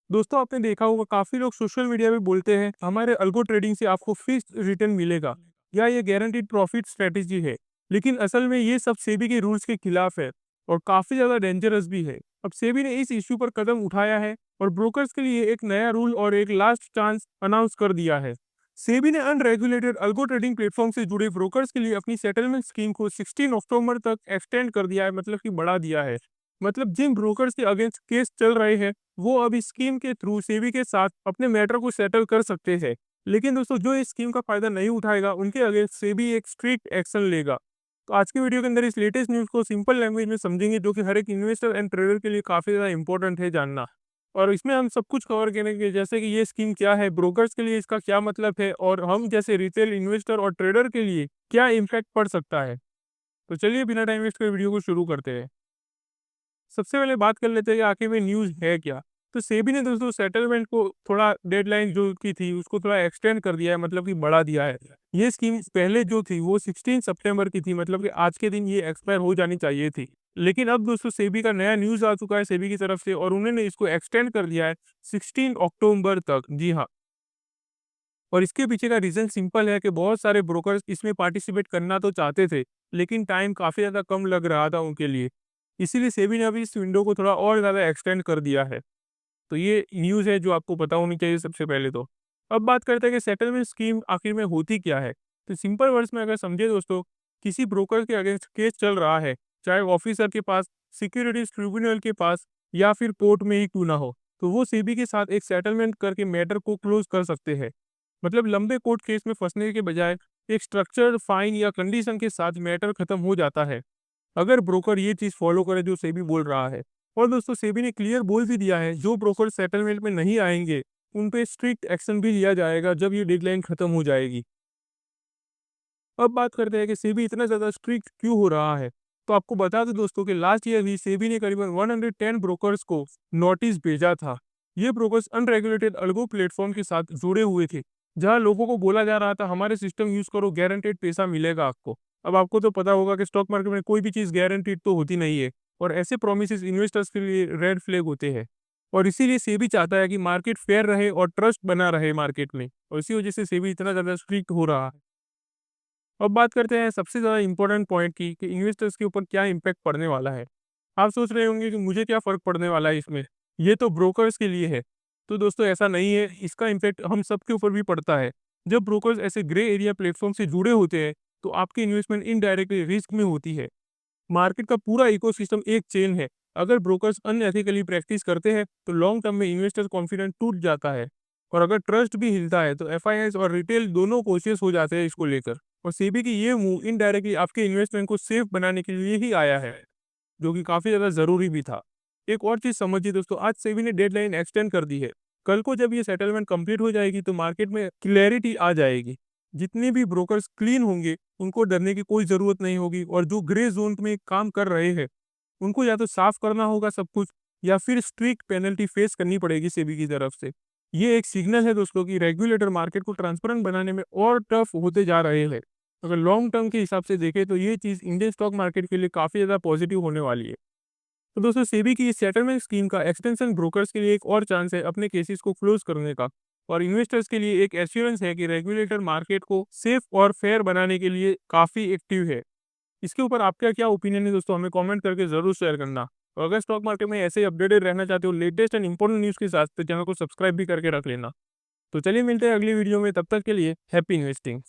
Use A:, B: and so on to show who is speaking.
A: दोस्तों आपने देखा होगा काफ़ी लोग सोशल मीडिया पे बोलते हैं हमारे अल्गो ट्रेडिंग से आपको फिक्स्ड रिटर्न मिलेगा या ये गारंटीड प्रॉफिट स्ट्रेटजी है। लेकिन असल में ये सब सेबी के रूल्स के खिलाफ है और काफ़ी ज़्यादा डेंजरस भी है। अब सेबी ने इस इश्यू पर कदम उठाया है और ब्रोकर्स के लिए एक नया रूल और एक लास्ट चांस अनाउंस कर दिया है। सेबी ने अनरेगुलेटेड अल्गो ट्रेडिंग प्लेटफॉर्म से जुड़े ब्रोकर्स के लिए अपनी सेटलमेंट स्कीम को 16 अक्टूबर तक एक्सटेंड कर दिया है, मतलब कि बढ़ा दिया है। मतलब जिन ब्रोकर्स के अगेंस्ट केस चल रहे हैं वो अब इस स्कीम के थ्रू सेबी के साथ अपने मैटर को सेटल कर सकते हैं। लेकिन दोस्तों जो इस स्कीम का फायदा नहीं उठाएगा उनके अगेंस्ट सेबी एक स्ट्रिक्ट एक्शन लेगा। तो आज की वीडियो के अंदर इस लेटेस्ट न्यूज़ को सिंपल लैंग्वेज में समझेंगे, जो कि हर एक इन्वेस्टर एंड ट्रेडर के लिए काफ़ी ज़्यादा इंपॉर्टेंट है जानना। और इसमें हम सब कुछ कवर करेंगे, जैसे कि ये स्कीम क्या है, ब्रोकर्स के लिए इसका क्या मतलब है और हम जैसे रिटेल इन्वेस्टर और ट्रेडर के लिए क्या इम्पैक्ट पड़ सकता है। तो चलिए बिना टाइम वेस्ट करे वीडियो को शुरू करते हैं। सबसे पहले बात कर लेते हैं कि आखिर में न्यूज़ है क्या? तो सेबी ने दोस्तों सेटलमेंट को थोड़ा डेडलाइन जो की थी उसको थोड़ा एक्सटेंड कर दिया है, मतलब कि बढ़ा दिया है। ये स्कीम पहले जो थी वो 16 सितंबर की थी, मतलब कि आज के दिन ये एक्सपायर हो जानी चाहिए थी। लेकिन अब दोस्तों सेबी का नया न्यूज़ आ चुका है सेबी की तरफ से और उन्होंने इसको एक्सटेंड कर दिया है 16 अक्टूबर तक। जी हाँ। और इसके पीछे का रीज़न सिंपल है कि बहुत सारे ब्रोकर्स इसमें पार्टिसिपेट करना तो चाहते थे, लेकिन टाइम काफ़ी ज़्यादा कम लग रहा था उनके लिए। इसीलिए सेबी ने अभी इस विंडो को थोड़ा और ज़्यादा एक्सटेंड कर दिया है। तो ये न्यूज़ है जो आपको पता होनी चाहिए सबसे पहले तो। अब बात करते हैं कि सेटलमेंट स्कीम आखिर में होती क्या है? तो सिंपल वर्ड्स में अगर समझे दोस्तों, किसी ब्रोकर के अगेंस्ट केस चल रहा है, चाहे ऑफिसर के पास, सिक्योरिटीज़ ट्रिब्यूनल के पास या फिर कोर्ट में ही क्यों ना हो, तो वो सेबी के साथ एक सेटलमेंट करके मैटर को क्लोज़ कर सकते हैं। मतलब लंबे कोर्ट केस में फँसने के बजाय एक स्ट्रक्चर्ड फाइन या कंडीशन के साथ मैटर खत्म हो जाता है, अगर ब्रोकर ये चीज़ फॉलो करे जो सेबी बोल रहा है। और दोस्तों सेबी ने क्लियर बोल भी दिया है, जो ब्रोकर सेटलमेंट में नहीं आएँगे, उन पे स्ट्रिक्ट एक्शन भी लिया जाएगा जब ये डेडलाइन खत्म हो जाएगी। अब बात करते हैं कि सेबी इतना ज़्यादा स्ट्रिक्ट क्यों हो रहा है? तो आपको बता दूं दोस्तों कि लास्ट ईयर भी सेबी ने करीबन 110 ब्रोकर्स को नोटिस भेजा था। ये ब्रोकर्स अनरेगुलेटेड अल्गो प्लेटफॉर्म के साथ जुड़े हुए थे, जहां लोगों को बोला जा रहा था हमारे सिस्टम यूज़ करो, गारंटेड पैसा मिलेगा आपको। अब आपको तो पता होगा कि स्टॉक मार्केट में कोई भी चीज़ गारंटीड तो होती नहीं है और ऐसे प्रोमिसेस इन्वेस्टर्स के लिए रेड फ्लैग होते हैं। और इसीलिए सेबी चाहता है कि मार्केट फेयर रहे और ट्रस्ट बना रहे मार्केट में, और इसी वजह से सेबी इतना ज़्यादा स्ट्रिक्ट हो रहा है। अब बात करते हैं सबसे ज़्यादा इम्पोर्टेंट पॉइंट की कि इन्वेस्टर्स के ऊपर क्या इम्पैक्ट पड़ने वाला है। आप सोच रहे होंगे कि मुझे क्या फ़र्क पड़ने वाला है इसमें, ये तो ब्रोकर्स के लिए है। तो दोस्तों ऐसा नहीं है, इसका इम्पैक्ट हम सबके ऊपर भी पड़ता है। जब ब्रोकर्स ऐसे ग्रे एरिया प्लेटफ़ॉर्म से जुड़े होते हैं, तो आपकी इन्वेस्टमेंट इनडायरेक्टली रिस्क में होती है। मार्केट का पूरा इकोसिस्टम एक चेन है। अगर ब्रोकर्स अनएथिकली प्रैक्टिस करते हैं, तो लॉन्ग टर्म में इन्वेस्टर कॉन्फिडेंस टूट जाता है। और अगर ट्रस्ट भी हिलता है, तो एफआईआईज़ और रिटेल दोनों कॉशियस हो जाते हैं इसको लेकर। और सेबी की ये मूव इनडायरेक्टली आपके इन्वेस्टमेंट को सेफ बनाने के लिए ही आया है, जो कि काफ़ी ज़्यादा ज़रूरी भी था। एक और चीज़ समझिए दोस्तों, आज सेबी ने डेडलाइन एक्सटेंड कर दी है। कल को जब ये सेटलमेंट कंप्लीट हो जाएगी, तो मार्केट में क्लैरिटी आ जाएगी। जितने भी ब्रोकर्स क्लीन होंगे, उनको डरने की कोई ज़रूरत नहीं होगी, और जो ग्रे ज़ोन में काम कर रहे हैं, उनको या तो साफ करना होगा सब कुछ, या फिर स्ट्रिक्ट पेनल्टी फेस करनी पड़ेगी सेबी की तरफ से। ये एक सिग्नल है दोस्तों कि रेगुलेटर मार्केट को ट्रांसपेरेंट बनाने में और टफ होते जा रहे हैं। अगर लॉन्ग टर्म के हिसाब से देखें, तो ये चीज़ इंडियन स्टॉक मार्केट के लिए काफ़ी ज़्यादा पॉजिटिव होने वाली है। तो दोस्तों सेबी की इस सेटलमेंट स्कीम का एक्सटेंशन ब्रोकर्स के लिए एक और चांस है अपने केसेस को क्लोज करने का, और इन्वेस्टर्स के लिए एक एश्योरेंस है कि रेगुलेटर मार्केट को सेफ और फेयर बनाने के लिए काफ़ी एक्टिव है। इसके ऊपर आपका क्या ओपिनियन है दोस्तों, हमें कमेंट करके ज़रूर शेयर करना। और अगर स्टॉक मार्केट में ऐसे ही अपडेटेड रहना चाहते हो लेटेस्ट एंड इंपॉर्टेंट न्यूज़ के साथ, तो चैनल को सब्सक्राइब भी करके रख लेना। तो चलिए मिलते हैं अगली वीडियो में, तब तक के लिए हैप्पी इन्वेस्टिंग।